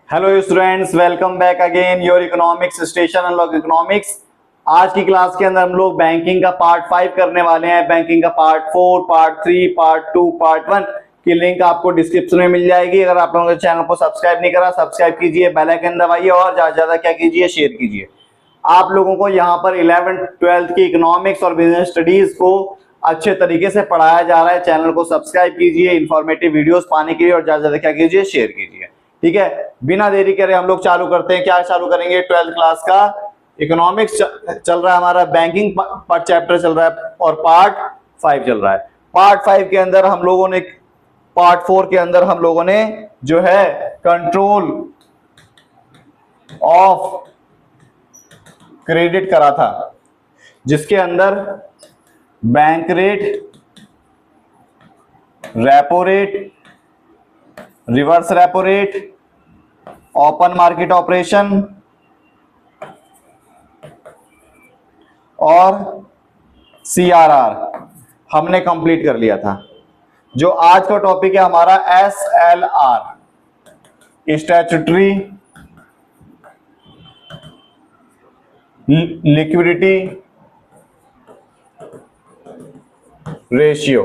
Hello students, welcome back again your economics station unlock economics. आज की class के अंदर हम लोग बैंकिंग का पार्ट 5 करने वाले हैं। बैंकिंग का पार्ट 4, पार्ट 3, पार्ट 2, पार्ट 1 की लिंक आपको डिस्क्रिप्शन में मिल जाएगी। अगर आप लोगों ने चैनल को सब्सक्राइब नहीं करा, सब्सक्राइब कीजिए, बेल आइकन दबाइए और ज्यादा से ज्यादा क्या कीजिए, शेयर कीजिए। आप लोगों को यहाँ पर 11th 12th की इकोनॉमिक्स और बिजनेस स्टडीज को अच्छे तरीके से पढ़ाया जा रहा है। चैनल को सब्सक्राइब कीजिए इंफॉर्मेटिव वीडियोस पाने के लिए और ज्यादा से ज्यादा क्या कीजिए, शेयर कीजिए। ठीक है, बिना देरी करे हम लोग चालू करते हैं। क्या चालू करेंगे? 12th क्लास का इकोनॉमिक्स चल रहा है हमारा, बैंकिंग पर चैप्टर चल रहा है और पार्ट 5 चल रहा है। पार्ट 5 के अंदर हम लोगों ने, पार्ट 4 के अंदर हम लोगों ने जो है कंट्रोल ऑफ क्रेडिट करा था, जिसके अंदर bank rate, repo rate, reverse repo rate, open market operation और सीआरआर हमने कंप्लीट कर लिया था। जो आज का टॉपिक है हमारा एसएलआर, स्टैट्यूटरी लिक्विडिटी रेशियो,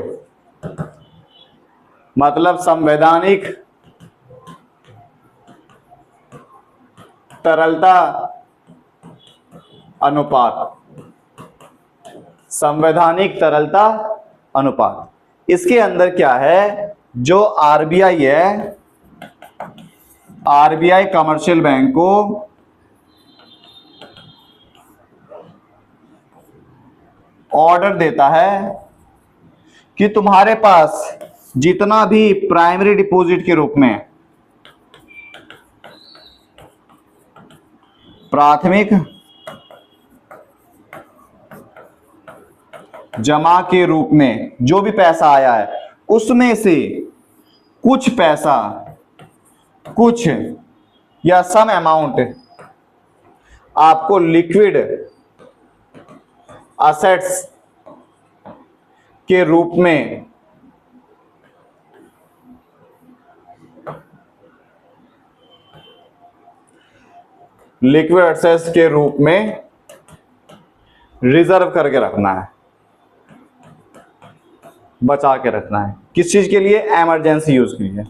मतलब संवैधानिक तरलता अनुपात। संवैधानिक तरलता अनुपात इसके अंदर क्या है, जो आरबीआई है, आरबीआई कमर्शियल बैंक को ऑर्डर देता है कि तुम्हारे पास जितना भी प्राइमरी डिपॉजिट के रूप में, प्राथमिक जमा के रूप में जो भी पैसा आया है, उसमें से कुछ पैसा, कुछ या सम अमाउंट आपको लिक्विड असेट्स के रूप में लिक्विड असेट्स के रूप में रिजर्व करके रखना है, बचा के रखना है। किस चीज के लिए? इमरजेंसी यूज के लिए।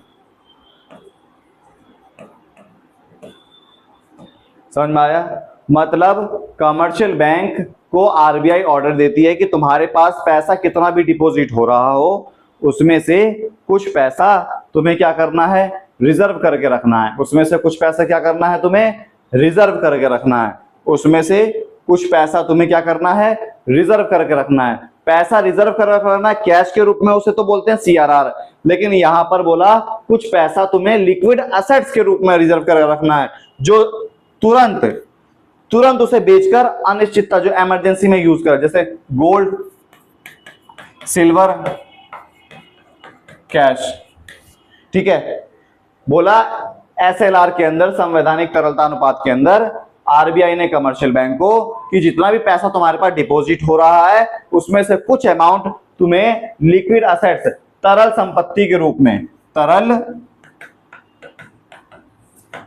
समझ में आया? मतलब कमर्शियल बैंक को आरबीआई ऑर्डर देती है कि तुम्हारे पास पैसा कितना भी डिपॉजिट हो रहा हो, उसमें से कुछ पैसा तुम्हें क्या करना है, रिजर्व करके रखना है। उसमें से कुछ पैसा क्या करना है, तुम्हें रिजर्व करके रखना है। उसमें से कुछ पैसा तुम्हें क्या करना है, रिजर्व करके रखना है। पैसा रिजर्व करके रखना है कैश के रूप में, उसे तो बोलते हैं सीआरआर। लेकिन यहां पर बोला कुछ पैसा तुम्हें लिक्विड असेट्स के रूप में रिजर्व करके रखना है, जो तुरंत उसे बेचकर अनिश्चितता, जो इमरजेंसी में यूज कर, जैसे गोल्ड, सिल्वर, कैश। ठीक है, बोला एसएलआर के अंदर, संवैधानिक तरलता अनुपात के अंदर आरबीआई ने कमर्शियल बैंक को कि जितना भी पैसा तुम्हारे पास डिपॉजिट हो रहा है, उसमें से कुछ अमाउंट तुम्हें लिक्विड असेट्स, तरल संपत्ति के रूप में, तरल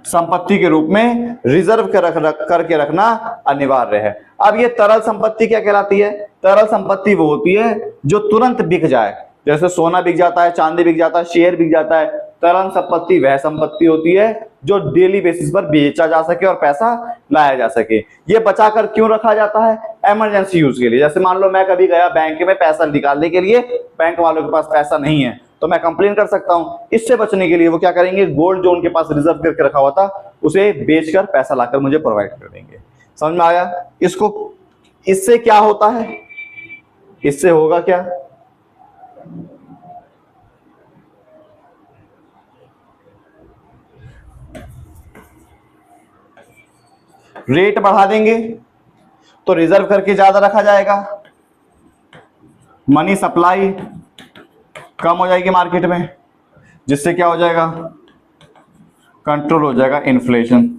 संपत्ति के रूप में रिजर्व करके रखना अनिवार्य है। अब ये तरल संपत्ति क्या कहलाती है? तरल संपत्ति वो होती है जो तुरंत बिक जाए, जैसे सोना बिक जाता है, चांदी बिक जाता है, शेयर बिक जाता है। तरल संपत्ति वह संपत्ति होती है जो डेली बेसिस पर बेचा जा सके और पैसा लाया जा सके। ये बचाकर क्यों रखा जाता है? इमरजेंसी यूज के लिए। जैसे मान लो मैं कभी गया बैंक में पैसा निकालने के लिए, बैंक वालों के पास पैसा नहीं है, तो मैं कंप्लेन कर सकता हूं। इससे बचने के लिए वो क्या करेंगे, गोल्ड जो उनके पास रिजर्व करके रखा हुआ था, उसे बेचकर पैसा लाकर मुझे प्रोवाइड कर देंगे। समझ में आया? इसको, इससे क्या होता है, इससे होगा क्या, रेट बढ़ा देंगे तो रिजर्व करके ज्यादा रखा जाएगा, मनी सप्लाई कम हो जाएगी मार्केट में, जिससे क्या हो जाएगा, कंट्रोल हो जाएगा इन्फ्लेशन।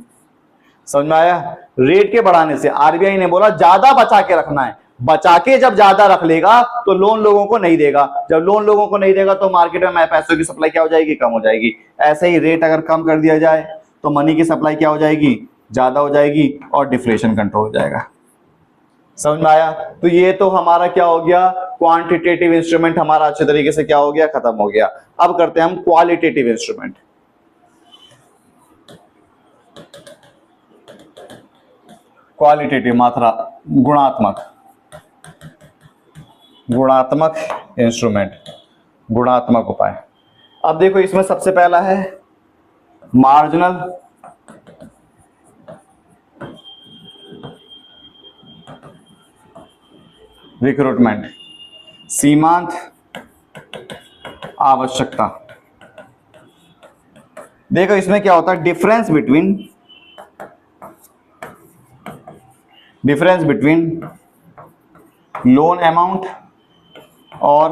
समझ में आया? रेट के बढ़ाने से आरबीआई ने बोला ज्यादा बचा के रखना है, बचा के जब ज्यादा रख लेगा तो लोन लोगों को नहीं देगा, जब लोन लोगों को नहीं देगा तो मार्केट में पैसों की सप्लाई क्या हो जाएगी, कम हो जाएगी। ऐसे ही रेट अगर कम कर दिया जाए तो मनी की सप्लाई क्या हो जाएगी, ज्यादा हो जाएगी और डिफ्लेशन कंट्रोल हो जाएगा। समझ में आया? तो ये तो हमारा क्या हो गया, क्वांटिटेटिव इंस्ट्रूमेंट हमारा अच्छे तरीके से क्या हो गया, खत्म हो गया। अब करते हैं हम क्वालिटेटिव इंस्ट्रूमेंट। क्वालिटेटिव मात्रा, गुणात्मक, गुणात्मक इंस्ट्रूमेंट, गुणात्मक उपाय। अब देखो इसमें सबसे पहला है मार्जिनल रिक्रूटमेंट, सीमांत आवश्यकता। देखो इसमें क्या होता है, डिफरेंस बिटवीन लोन अमाउंट और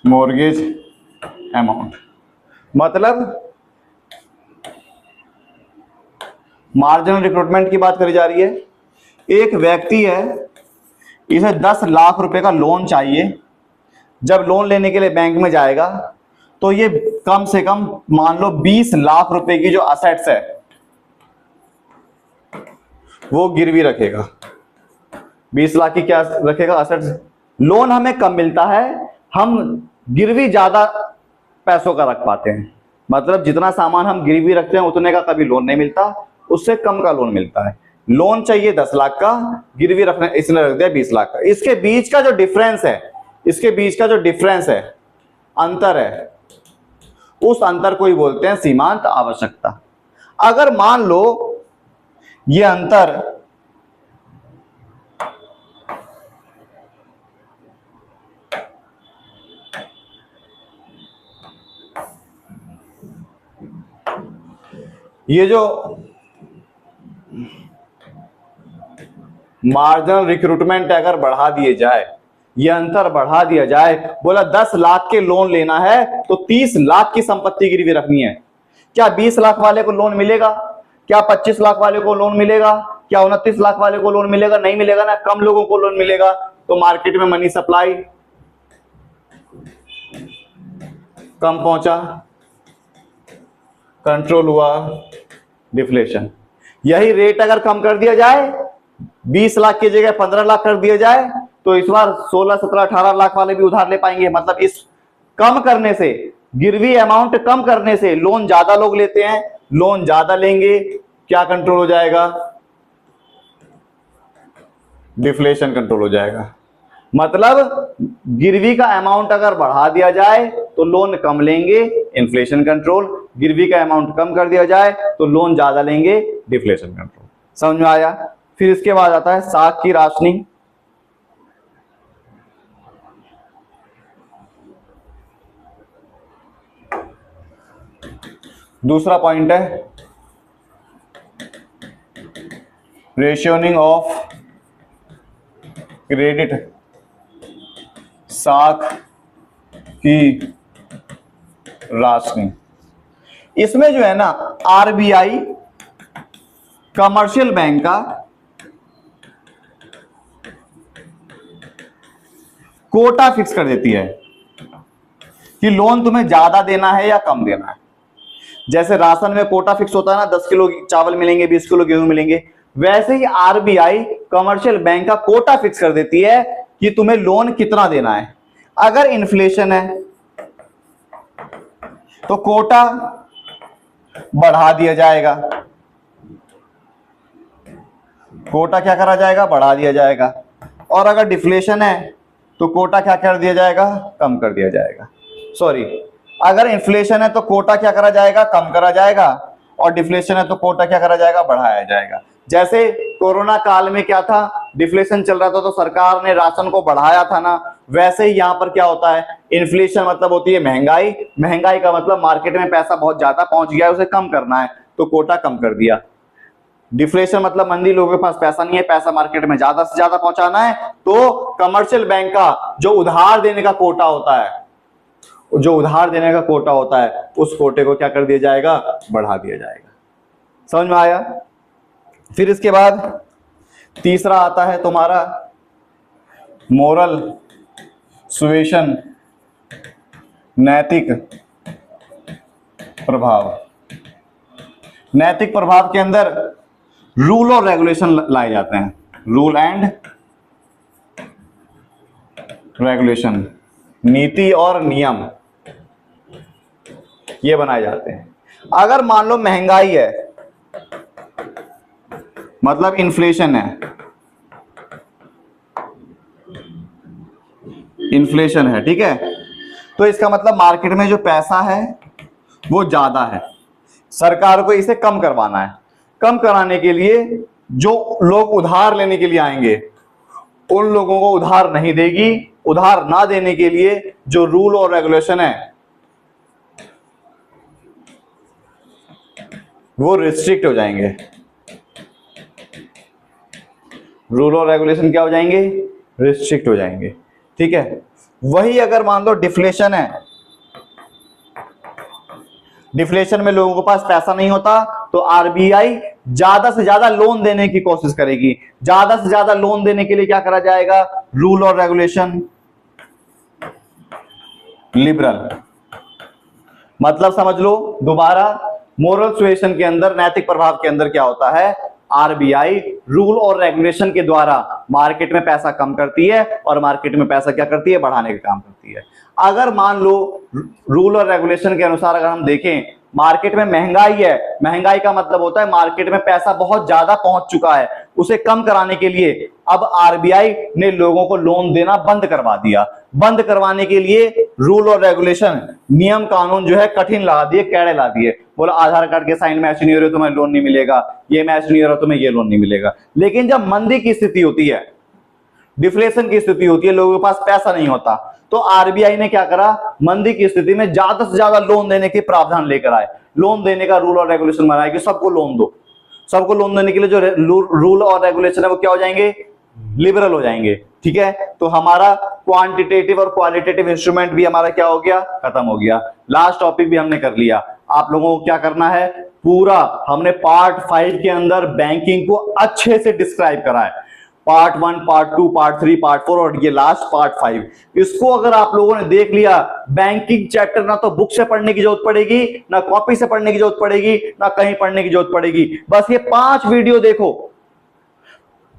मॉर्गेज अमाउंट। मतलब मार्जिनल रिक्रूटमेंट की बात करी जा रही है। एक व्यक्ति है, इसे 10 लाख रुपए का लोन चाहिए। जब लोन लेने के लिए बैंक में जाएगा तो ये कम से कम मान लो 20 लाख रुपए की जो असेट्स है वो गिरवी रखेगा। 20 लाख की क्या रखेगा, असेट्स। लोन हमें कम मिलता है, हम गिरवी ज्यादा पैसों का रख पाते हैं। मतलब जितना सामान हम गिरवी रखते हैं उतने का कभी लोन नहीं मिलता, उससे कम का लोन मिलता है। लोन चाहिए 10 लाख का, गिरवी रखने इसने रख दिया 20 लाख का। इसके बीच का जो डिफरेंस है, अंतर है, उस अंतर को ही बोलते हैं सीमांत आवश्यकता। अगर मान लो ये अंतर ये जो मार्जिनल रिक्रूटमेंट अगर बढ़ा दिए जाए, ये अंतर बढ़ा दिया जाए, बोला 10 लाख के लोन लेना है तो 30 लाख की संपत्ति गिरवी रखनी है। क्या 20 लाख वाले को लोन मिलेगा? क्या 25 लाख वाले को लोन मिलेगा? क्या 29 लाख वाले को लोन मिलेगा? नहीं मिलेगा ना, कम लोगों को लोन मिलेगा। तो मार्केट में मनी सप्लाई कम पहुंचा, कंट्रोल हुआ, डिफ्लेशन। यही रेट अगर कम कर दिया जाए, 20 लाख की जगह 15 लाख कर दिया जाए, तो इस बार 16, 17, 18 लाख वाले भी उधार ले पाएंगे। मतलब इस कम करने से, गिरवी अमाउंट कम करने से लोन ज्यादा लोग लेते हैं, लोन ज्यादा लेंगे, क्या कंट्रोल हो जाएगा, डिफ्लेशन कंट्रोल हो जाएगा। मतलब गिरवी का अमाउंट अगर बढ़ा दिया जाए तो लोन कम लेंगे, इन्फ्लेशन कंट्रोल। गिरवी का अमाउंट कम कर दिया जाए तो लोन ज्यादा लेंगे, डिफ्लेशन कंट्रोल। समझ में आया? फिर इसके बाद आता है साख की राशनिंग। दूसरा पॉइंट है रेशियोनिंग ऑफ क्रेडिट, साख की राशनिंग। इसमें जो है ना, आरबीआई कमर्शियल बैंक का कोटा फिक्स कर देती है कि लोन तुम्हें ज्यादा देना है या कम देना है। जैसे राशन में कोटा फिक्स होता है ना, 10 किलो चावल मिलेंगे, 20 किलो गेहूं मिलेंगे, वैसे ही आरबीआई कमर्शियल बैंक का कोटा फिक्स कर देती है कि तुम्हें लोन कितना देना है। अगर इन्फ्लेशन है तो कोटा बढ़ा दिया जाएगा, कोटा क्या करा जाएगा, बढ़ा दिया जाएगा। और अगर डिफ्लेशन है तो कोटा क्या कर दिया जाएगा, कम कर दिया जाएगा। सॉरी, अगर इन्फ्लेशन है तो कोटा क्या करा जाएगा, कम करा जाएगा, और डिफ्लेशन है तो कोटा क्या करा जाएगा, बढ़ाया जाएगा। जैसे कोरोना काल में क्या था, डिफ्लेशन चल रहा था तो सरकार ने राशन को बढ़ाया था ना, वैसे ही यहां पर क्या होता है, इन्फ्लेशन मतलब होती है महंगाई, महंगाई का मतलब मार्केट में पैसा बहुत ज्यादा पहुंच गया है, उसे कम करना है, तो कोटा कम कर दिया। डिफ्लेशन मतलब मंदी, लोगों के पास पैसा नहीं है, पैसा मार्केट में ज्यादा से ज्यादा पहुंचाना है, तो कमर्शियल बैंक का जो उधार देने का कोटा होता है, उस कोटे को क्या कर दिया जाएगा, बढ़ा दिया जाएगा। समझ में आया? फिर इसके बाद तीसरा आता है तुम्हारा मोरल सुएशन, नैतिक प्रभाव। नैतिक प्रभाव के अंदर रूल और रेगुलेशन लाए जाते हैं, रूल एंड रेगुलेशन, नीति और नियम ये बनाए जाते हैं। अगर मान लो महंगाई है, मतलब इन्फ्लेशन है, इन्फ्लेशन है, ठीक है, तो इसका मतलब मार्केट में जो पैसा है वो ज्यादा है, सरकार को इसे कम करवाना है। कम कराने के लिए जो लोग उधार लेने के लिए आएंगे उन लोगों को उधार नहीं देगी। उधार ना देने के लिए जो रूल और रेगुलेशन है वो रिस्ट्रिक्ट हो जाएंगे। रूल और रेगुलेशन क्या हो जाएंगे? रिस्ट्रिक्ट हो जाएंगे, ठीक है। वही अगर मान लो डिफ्लेशन है, डिफ्लेशन में लोगों के पास पैसा नहीं होता तो आरबीआई ज्यादा से ज्यादा लोन देने की कोशिश करेगी। ज्यादा से ज्यादा लोन देने के लिए क्या करा जाएगा? रूल और रेगुलेशन लिबरल। मतलब समझ लो दोबारा, मोरल सुएशन के अंदर, नैतिक प्रभाव के अंदर क्या होता है? आरबीआई रूल और रेगुलेशन के द्वारा मार्केट में पैसा कम करती है और मार्केट में पैसा क्या करती है? बढ़ाने का काम करती है। अगर मान लो रूल और रेगुलेशन के अनुसार अगर हम देखें, मार्केट में महंगाई है, महंगाई का मतलब होता है मार्केट में पैसा बहुत ज्यादा पहुंच चुका है, उसे कम कराने के लिए अब आरबीआई ने लोगों को लोन देना बंद करवा दिया। बंद करवाने के लिए रूल और रेगुलेशन, नियम कानून जो है कठिन ला दिए, कैड़े ला दिए। बोला आधार कार्ड के साइन मैच नहीं हो रहे तुम्हें लोन नहीं मिलेगा, ये मैच नहीं हो रहा तुम्हें ये लोन नहीं मिलेगा। लेकिन जब मंदी की स्थिति होती है, डिफ्लेशन की स्थिति होती है, लोगों के पास पैसा नहीं होता, तो आरबीआई ने क्या करा? मंदी की स्थिति में ज्यादा से ज्यादा लोन देने के प्रावधान लेकर आए। लोन देने का रूल और रेगुलेशन बनाया कि सबको लोन दो। सबको लोन देने के लिए जो रूल और रेगुलेशन है वो क्या हो जाएंगे? लिबरल हो जाएंगे, ठीक है। तो हमारा क्वांटिटेटिव और क्वालिटेटिव इंस्ट्रूमेंट भी हमारा क्या हो गया? खत्म हो गया। लास्ट टॉपिक भी हमने कर लिया। आप लोगों को क्या करना है? पूरा हमने पार्ट 5 के अंदर बैंकिंग को अच्छे से डिस्क्राइब करा है। पार्ट 1, पार्ट 2, पार्ट 3, पार्ट 4 और ये लास्ट पार्ट 5। इसको अगर आप लोगों ने देख लिया, बैंकिंग चैप्टर ना तो बुक से पढ़ने की जरूरत पड़ेगी, ना कॉपी से पढ़ने की जरूरत पड़ेगी, ना कहीं पढ़ने की जरूरत पड़ेगी। बस ये 5 वीडियो देखो,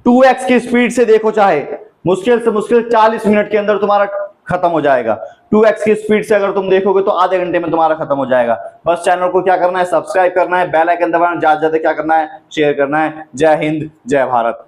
2x की स्पीड से देखो, चाहे मुश्किल से मुश्किल 40 मिनट के अंदर तुम्हारा खत्म हो जाएगा। 2x की स्पीड से अगर तुम देखोगे तो आधे घंटे में तुम्हारा खत्म हो जाएगा। बस चैनल को क्या करना है? सब्सक्राइब करना है, बेल आइकन दबाना, ज्यादा से ज्यादा क्या करना है? शेयर करना है। जय हिंद, जय भारत।